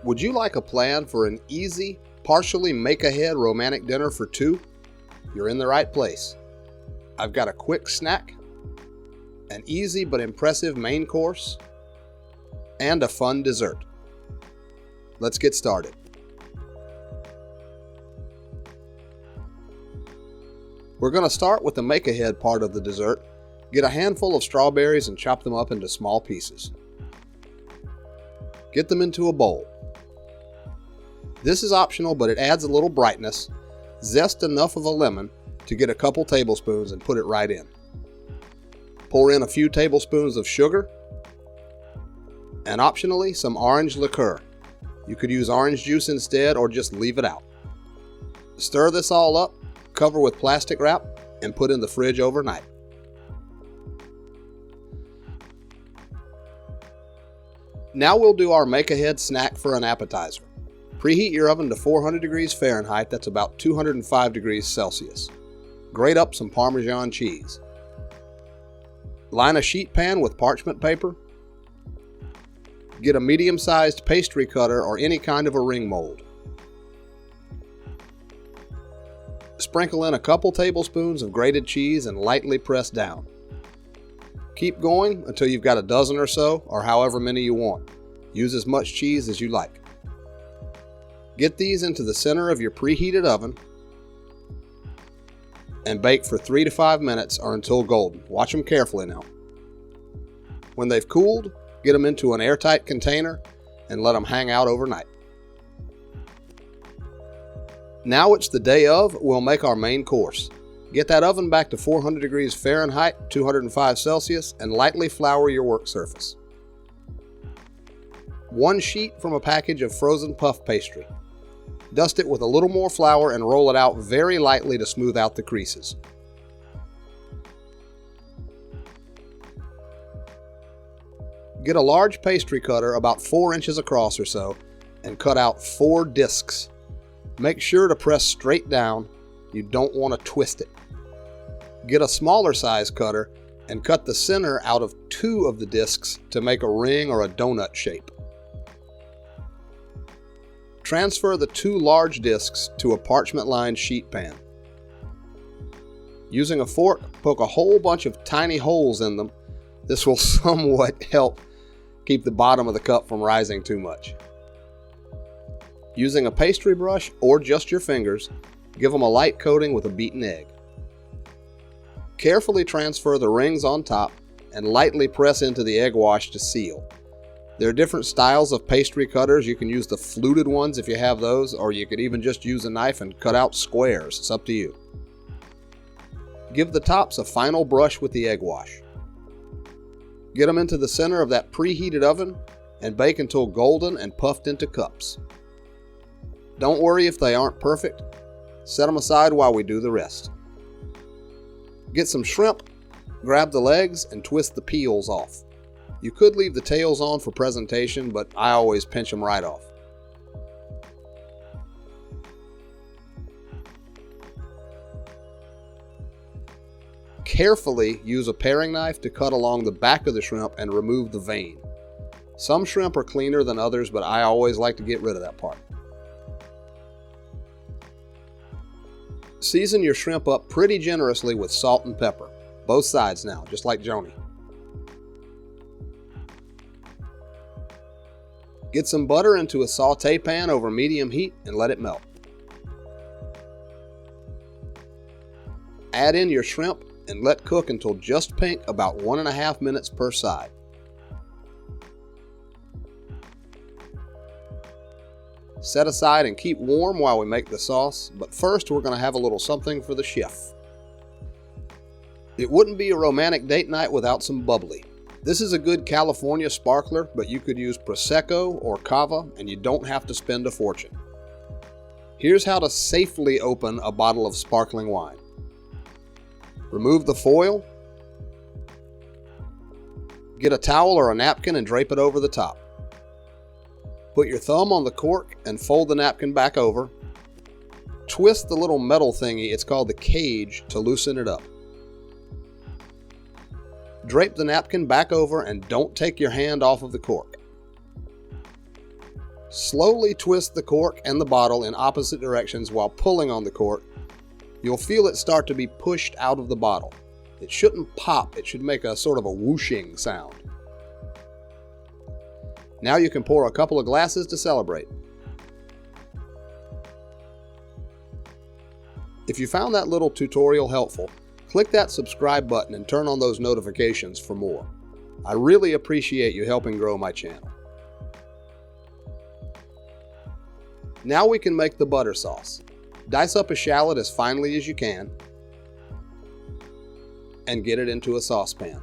Would you like a plan for an easy, partially make-ahead romantic dinner for two? You're in the right place. I've got a quick snack, an easy but impressive main course, and a fun dessert. Let's get started. We're going to start with the make-ahead part of the dessert. Get a handful of strawberries and chop them up into small pieces. Get them into a bowl. This is optional, but it adds a little brightness. Zest enough of a lemon to get a couple tablespoons and put it right in. Pour in a few tablespoons of sugar and optionally some orange liqueur. You could use orange juice instead or just leave it out. Stir this all up, cover with plastic wrap, and put in the fridge overnight. Now we'll do our make-ahead snack for an appetizer. Preheat your oven to 400 degrees Fahrenheit, that's about 205 degrees Celsius. Grate up some Parmesan cheese. Line a sheet pan with parchment paper. Get a medium-sized pastry cutter or any kind of a ring mold. Sprinkle in a couple tablespoons of grated cheese and lightly press down. Keep going until you've got a dozen or so, or however many you want. Use as much cheese as you like. Get these into the center of your preheated oven and bake for 3 to 5 minutes or until golden. Watch them carefully now. When they've cooled, get them into an airtight container and let them hang out overnight. Now it's the day of, we'll make our main course. Get that oven back to 400 degrees Fahrenheit, 205 Celsius, and lightly flour your work surface. 1 sheet from a package of frozen puff pastry. Dust it with a little more flour and roll it out very lightly to smooth out the creases. Get a large pastry cutter about 4 inches across or so and cut out 4 discs. Make sure to press straight down. You don't want to twist it. Get a smaller size cutter and cut the center out of 2 of the discs to make a ring or a donut shape. Transfer the 2 large discs to a parchment-lined sheet pan. Using a fork, poke a whole bunch of tiny holes in them. This will somewhat help keep the bottom of the cup from rising too much. Using a pastry brush or just your fingers, give them a light coating with a beaten egg. Carefully transfer the rings on top and lightly press into the egg wash to seal. There are different styles of pastry cutters. You can use the fluted ones if you have those, or you could even just use a knife and cut out squares. It's up to you. Give the tops a final brush with the egg wash. Get them into the center of that preheated oven and bake until golden and puffed into cups. Don't worry if they aren't perfect. Set them aside while we do the rest. Get some shrimp, grab the legs, and twist the peels off. You could leave the tails on for presentation, but I always pinch them right off. Carefully use a paring knife to cut along the back of the shrimp and remove the vein. Some shrimp are cleaner than others, but I always like to get rid of that part. Season your shrimp up pretty generously with salt and pepper. Both sides now, just like Joni. Get some butter into a saute pan over medium heat and let it melt. Add in your shrimp and let cook until just pink, about 1.5 minutes per side. Set aside and keep warm while we make the sauce, but first we're going to have a little something for the chef. It wouldn't be a romantic date night without some bubbly. This is a good California sparkler, but you could use Prosecco or Cava and you don't have to spend a fortune. Here's how to safely open a bottle of sparkling wine. Remove the foil. Get a towel or a napkin and drape it over the top. Put your thumb on the cork and fold the napkin back over. Twist the little metal thingy, it's called the cage, to loosen it up. Drape the napkin back over and don't take your hand off of the cork. Slowly twist the cork and the bottle in opposite directions while pulling on the cork. You'll feel it start to be pushed out of the bottle. It shouldn't pop, it should make a sort of a whooshing sound. Now you can pour a couple of glasses to celebrate. If you found that little tutorial helpful, click that subscribe button and turn on those notifications for more. I really appreciate you helping grow my channel. Now we can make the butter sauce. Dice up a shallot as finely as you can and get it into a saucepan.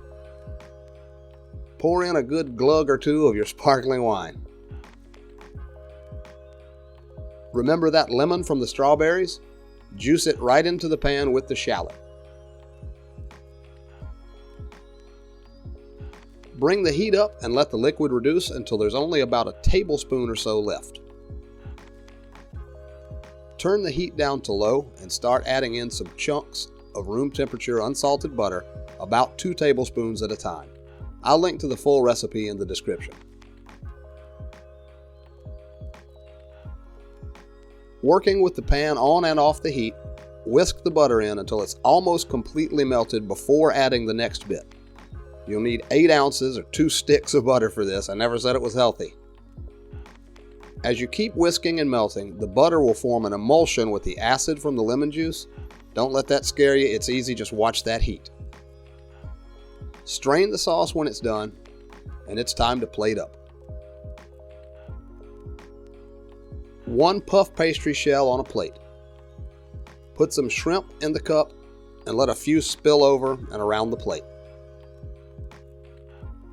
Pour in a good glug or two of your sparkling wine. Remember that lemon from the strawberries? Juice it right into the pan with the shallot. Bring the heat up and let the liquid reduce until there's only about a tablespoon or so left. Turn the heat down to low and start adding in some chunks of room temperature unsalted butter, about 2 tablespoons at a time. I'll link to the full recipe in the description. Working with the pan on and off the heat, whisk the butter in until it's almost completely melted before adding the next bit. You'll need 8 ounces or 2 sticks of butter for this. I never said it was healthy. As you keep whisking and melting, the butter will form an emulsion with the acid from the lemon juice. Don't let that scare you, it's easy, just watch that heat. Strain the sauce when it's done, and it's time to plate up. 1 puff pastry shell on a plate. Put some shrimp in the cup and let a few spill over and around the plate.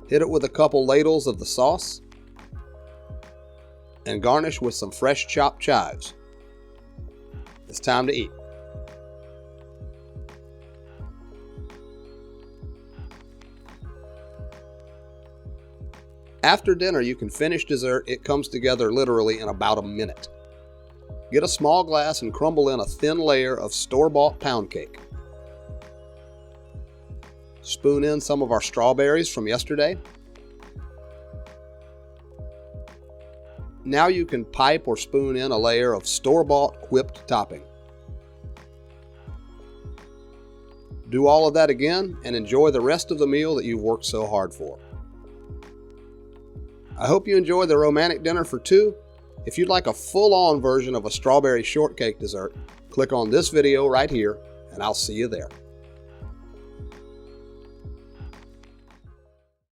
Hit it with a couple ladles of the sauce and garnish with some fresh chopped chives. It's time to eat. After dinner, you can finish dessert. It comes together literally in about a minute. Get a small glass and crumble in a thin layer of store-bought pound cake. Spoon in some of our strawberries from yesterday. Now you can pipe or spoon in a layer of store-bought whipped topping. Do all of that again and enjoy the rest of the meal that you've worked so hard for. I hope you enjoyed the romantic dinner for 2. If you'd like a full-on version of a strawberry shortcake dessert, click on this video right here, and I'll see you there.